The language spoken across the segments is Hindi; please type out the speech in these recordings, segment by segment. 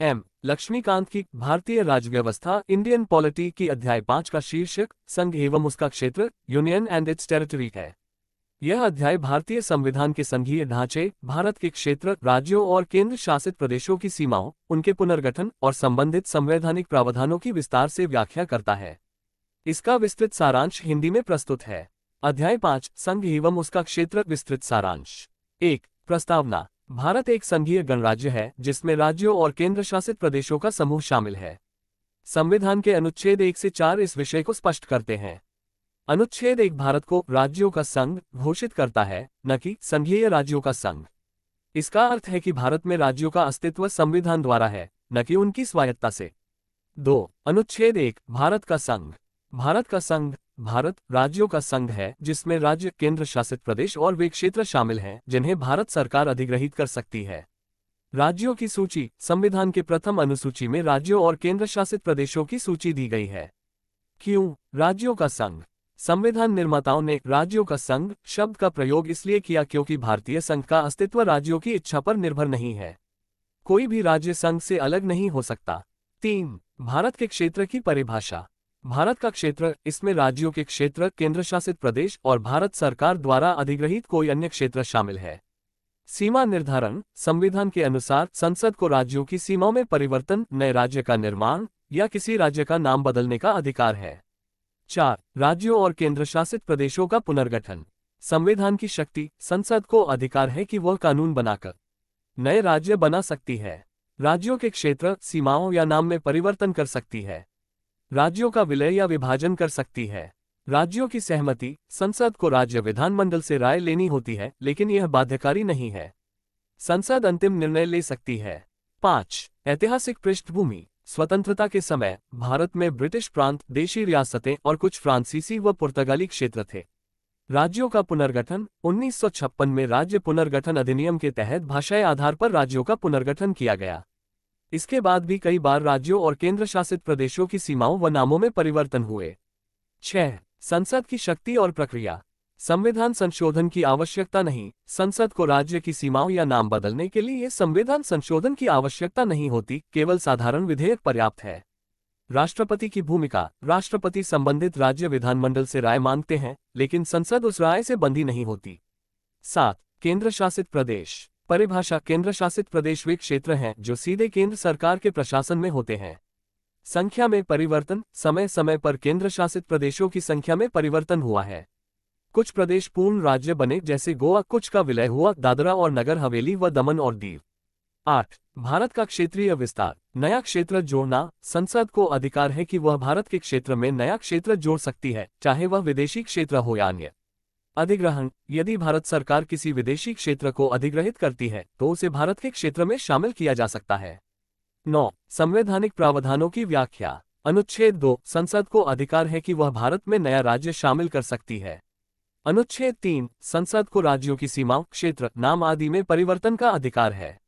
एम लक्ष्मीकांत की भारतीय राज्यव्यवस्था इंडियन पॉलिटी की अध्याय 5 का शीर्षक संघ एवं उसका क्षेत्र यूनियन एंड इट्स टेरिटरी है। यह अध्याय भारतीय संविधान के संघीय ढांचे, भारत के क्षेत्र, राज्यों और केंद्र शासित प्रदेशों की सीमाओं, उनके पुनर्गठन और संबंधित संवैधानिक प्रावधानों की विस्तार से व्याख्या करता है। इसका विस्तृत सारांश हिंदी में प्रस्तुत है। अध्याय 5 संघ एवं उसका क्षेत्र विस्तृत सारांश। 1 प्रस्तावना। भारत एक संघीय गणराज्य है जिसमें राज्यों और केंद्र शासित प्रदेशों का समूह शामिल है। संविधान के अनुच्छेद 1 से 4 इस विषय को स्पष्ट करते हैं। अनुच्छेद 1 भारत को राज्यों का संघ घोषित करता है, न कि संघीय राज्यों का संघ। इसका अर्थ है कि भारत में राज्यों का अस्तित्व संविधान द्वारा है, न कि उनकी स्वायत्ता से। 2 अनुच्छेद 1 भारत का संघ। भारत का संघ भारत राज्यों का संघ है जिसमें राज्य, केंद्र शासित प्रदेश और वे क्षेत्र शामिल हैं जिन्हें भारत सरकार अधिग्रहित कर सकती है। राज्यों की सूची। संविधान के प्रथम अनुसूची में राज्यों और केंद्र शासित प्रदेशों की सूची दी गई है। क्यों राज्यों का संघ? संविधान निर्माताओं ने राज्यों का संघ शब्द का प्रयोग इसलिए किया क्योंकि भारतीय संघ का अस्तित्व राज्यों की इच्छा पर निर्भर नहीं है। कोई भी राज्य संघ से अलग नहीं हो सकता। 3 भारत के क्षेत्र की परिभाषा। भारत का क्षेत्र, इसमें राज्यों के क्षेत्र, केंद्र शासित प्रदेश और भारत सरकार द्वारा अधिग्रहित कोई अन्य क्षेत्र शामिल है। सीमा निर्धारण। संविधान के अनुसार संसद को राज्यों की सीमाओं में परिवर्तन, नए राज्य का निर्माण या किसी राज्य का नाम बदलने का अधिकार है। 4 राज्यों और केंद्र शासित प्रदेशों का पुनर्गठन। संविधान की शक्ति। संसद को अधिकार है कि वह कानून बनाकर नए राज्य बना सकती है। राज्यों के क्षेत्र, सीमाओं या नाम में परिवर्तन कर सकती है। राज्यों का विलय या विभाजन कर सकती है। राज्यों की सहमति। संसद को राज्य विधानमंडल से राय लेनी होती है, लेकिन यह बाध्यकारी नहीं है। संसद अंतिम निर्णय ले सकती है। 5 ऐतिहासिक पृष्ठभूमि। स्वतंत्रता के समय भारत में ब्रिटिश प्रांत, देशी रियासतें और कुछ फ्रांसीसी व पुर्तगाली क्षेत्र थे। राज्यों का पुनर्गठन। 1956 में राज्य पुनर्गठन अधिनियम के तहत भाषाई आधार पर राज्यों का पुनर्गठन किया गया। इसके बाद भी कई बार राज्यों और केंद्र शासित प्रदेशों की सीमाओं व नामों में परिवर्तन हुए। 6 संसद की शक्ति और प्रक्रिया। संविधान संशोधन की आवश्यकता नहीं। संसद को राज्य की सीमाओं या नाम बदलने के लिए संविधान संशोधन की आवश्यकता नहीं होती, केवल साधारण विधेयक पर्याप्त है। राष्ट्रपति की भूमिका। राष्ट्रपति संबंधित राज्य विधानमंडल से राय मांगते हैं, लेकिन संसद उस राय से बंधी नहीं होती। 7 केंद्र शासित प्रदेश। परिभाषा। केंद्र शासित प्रदेश वे क्षेत्र हैं जो सीधे केंद्र सरकार के प्रशासन में होते हैं। संख्या में परिवर्तन। समय समय पर केंद्र शासित प्रदेशों की संख्या में परिवर्तन हुआ है। कुछ प्रदेश पूर्ण राज्य बने जैसे गोवा, कुछ का विलय हुआ, दादरा और नगर हवेली व दमन और दीव। 8 भारत का क्षेत्रीय विस्तार। नया क्षेत्र जोड़ना। संसद को अधिकार है कि वह भारत के क्षेत्र में नया क्षेत्र जोड़ सकती है, चाहे वह विदेशी क्षेत्र हो या अन्य। अधिग्रहण। यदि भारत सरकार किसी विदेशी क्षेत्र को अधिग्रहित करती है तो उसे भारत के क्षेत्र में शामिल किया जा सकता है। 9 संवैधानिक प्रावधानों की व्याख्या। अनुच्छेद 2 संसद को अधिकार है कि वह भारत में नया राज्य शामिल कर सकती है। अनुच्छेद 3 संसद को राज्यों की सीमाओं, क्षेत्र, नाम आदि में परिवर्तन का अधिकार है।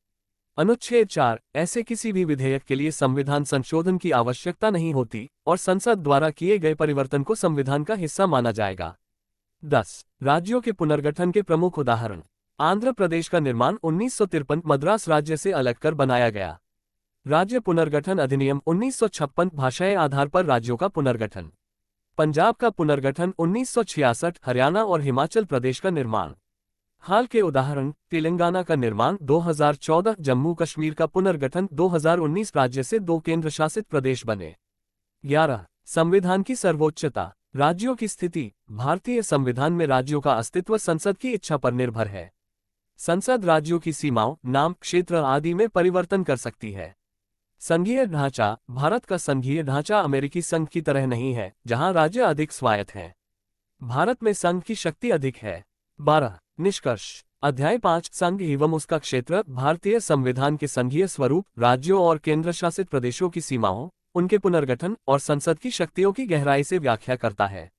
अनुच्छेद 4 ऐसे किसी भी विधेयक के लिए संविधान संशोधन की आवश्यकता नहीं होती और संसद द्वारा किए गए परिवर्तन को संविधान का हिस्सा माना जाएगा। 10 राज्यों के पुनर्गठन के प्रमुख उदाहरण। आंध्र प्रदेश का निर्माण 1953 मद्रास राज्य से अलग कर बनाया गया। राज्य पुनर्गठन अधिनियम 1956 भाषाई आधार पर राज्यों का पुनर्गठन। पंजाब का पुनर्गठन 1966। हरियाणा और हिमाचल प्रदेश का निर्माण। हाल के उदाहरण। तेलंगाना का निर्माण 2014। जम्मू कश्मीर का पुनर्गठन 2019। राज्य से 2 केंद्र शासित प्रदेश बने। 11 संविधान की सर्वोच्चता। राज्यों की स्थिति। भारतीय संविधान में राज्यों का अस्तित्व संसद की इच्छा पर निर्भर है। संसद राज्यों की सीमाओं, नाम, क्षेत्र आदि में परिवर्तन कर सकती है। संघीय ढांचा। भारत का संघीय ढांचा अमेरिकी संघ की तरह नहीं है, जहां राज्य अधिक स्वायत्त हैं। भारत में संघ की शक्ति अधिक है। 12 निष्कर्ष। अध्याय 5 संघ एवं उसका क्षेत्र भारतीय संविधान के संघीय स्वरूप, राज्यों और केंद्र शासित प्रदेशों की सीमाओं, उनके पुनर्गठन और संसद की शक्तियों की गहराई से व्याख्या करता है।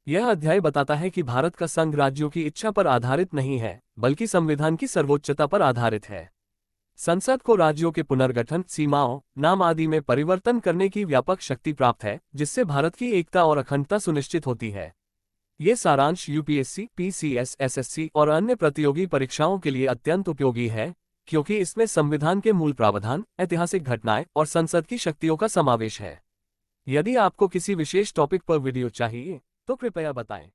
यह अध्याय बताता है कि भारत का संघ राज्यों की इच्छा पर आधारित नहीं है, बल्कि संविधान की सर्वोच्चता पर आधारित है। संसद को राज्यों के पुनर्गठन, सीमाओं, नाम आदि में परिवर्तन करने की व्यापक शक्ति प्राप्त है, जिससे भारत की एकता और अखंडता सुनिश्चित होती है। ये सारांश यूपीएससी, पीसीएस, एसएससी और अन्य प्रतियोगी परीक्षाओं के लिए अत्यंत उपयोगी है, क्योंकि इसमें संविधान के मूल प्रावधान, ऐतिहासिक घटनाएं और संसद की शक्तियों का समावेश है। यदि आपको किसी विशेष टॉपिक पर वीडियो चाहिए तो कृपया बताएं।